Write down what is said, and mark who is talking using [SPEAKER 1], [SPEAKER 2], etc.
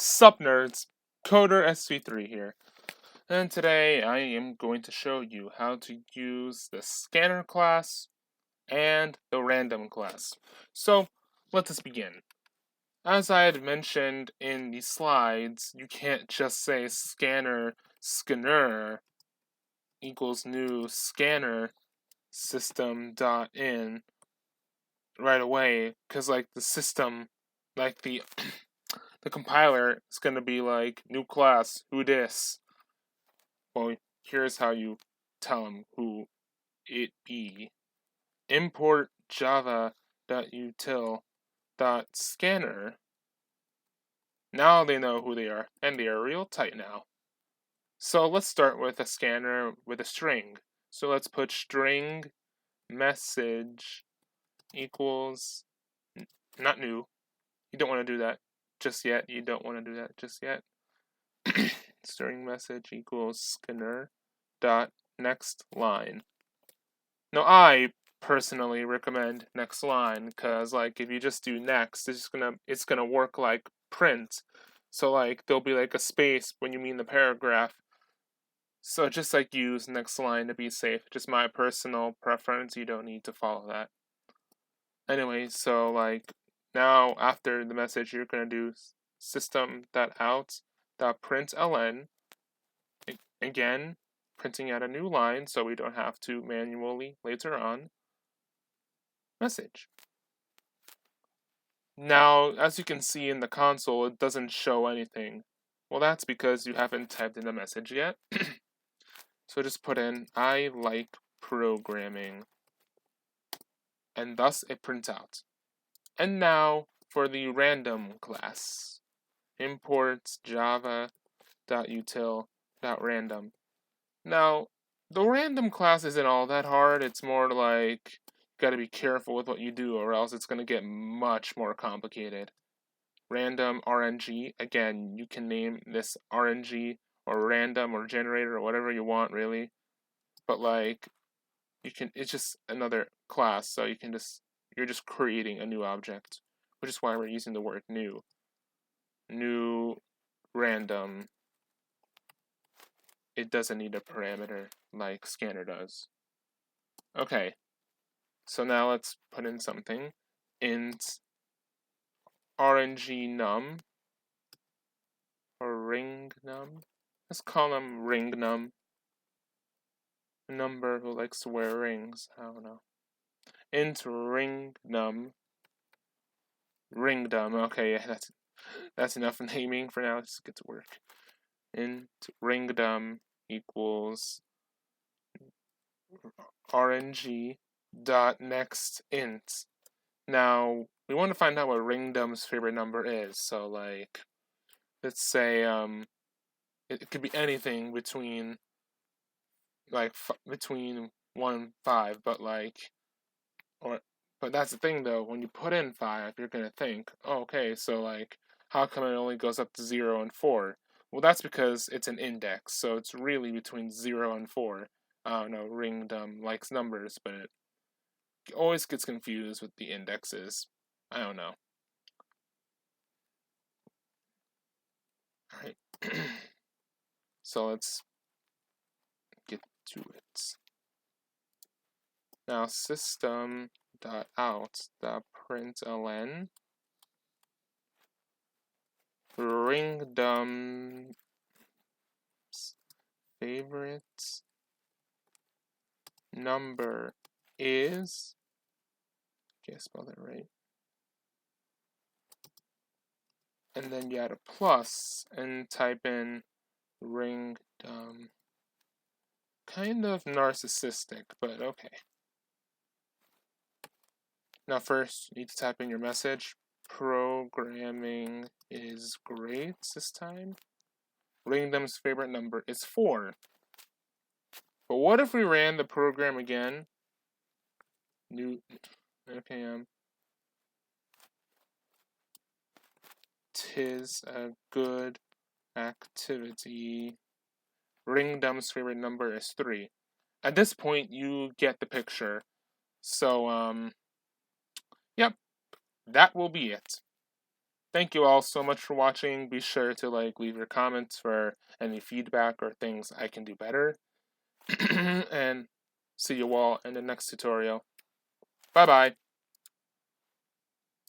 [SPEAKER 1] Sup nerds, Coder SV3 here, and today I am going to show you how to use the scanner class and the random class. So let us begin. As I had mentioned in the slides, you can't just say scanner equals new scanner system.in right away, because like the system, like the the compiler is going to be like, new class, who dis? Well, here's how you tell them who it be. Import java.util.scanner. Now they know who they are, and they are real tight now. So let's start with a scanner with a string. So let's put string message equals, not new. You don't want to do that just yet. You don't want to do that just yet. String message equals scanner dot next line. Now I personally recommend next line because like if you just do next, it's gonna work like print. So like there'll be like a space when you mean the paragraph. So just like use next line to be safe. Just my personal preference. You don't need to follow that. Anyway, so like now after the message you're gonna do system.out.println. Again, printing out a new line so we don't have to manually later on message. Now, as you can see in the console, it doesn't show anything. Well, that's because you haven't typed in the message yet. So just put in, I like programming. And thus it prints out. And now for the random class. Import java.util.random. Now, the random class isn't all that hard. It's more like you got to be careful with what you do, or else it's going to get much more complicated. Random RNG, again, you can name this RNG or random or generator or whatever you want, really. But like, it's just another class, so you're just creating a new object, which is why we're using the word new. New random. It doesn't need a parameter like scanner does. Okay, so now let's put in something. Int RNG num or ring num. Let's call them ring num. A number who likes to wear rings. I don't know. Int ring num. Ringdom. Okay, yeah, that's enough naming for now. Let's get to work. Int ringdom equals RNG dot next int. Now we want to find out what ringdom's favorite number is. So like, let's say it could be anything between like between 1 and 5, but like, but that's the thing though, when you put in 5, you're gonna think, oh, okay, so like, how come it only goes up to 0 and 4? Well, that's because it's an index, so it's really between 0 and 4. I don't know, ringdom likes numbers, but it always gets confused with the indexes. I don't know. Alright. So let's get to it. Now system.out.println ringdom's favorite number is, okay, I spelled it right. And then you add a plus and type in ringdom. Kind of narcissistic, but okay. Now first, you need to type in your message. Programming is great this time. Ringdom's favorite number is 4. But what if we ran the program again? Okay, tis a good activity. Ringdom's favorite number is 3. At this point, you get the picture. So, yep, that will be it. Thank you all so much for watching. Be sure to leave your comments for any feedback or things I can do better. And see you all in the next tutorial. Bye bye.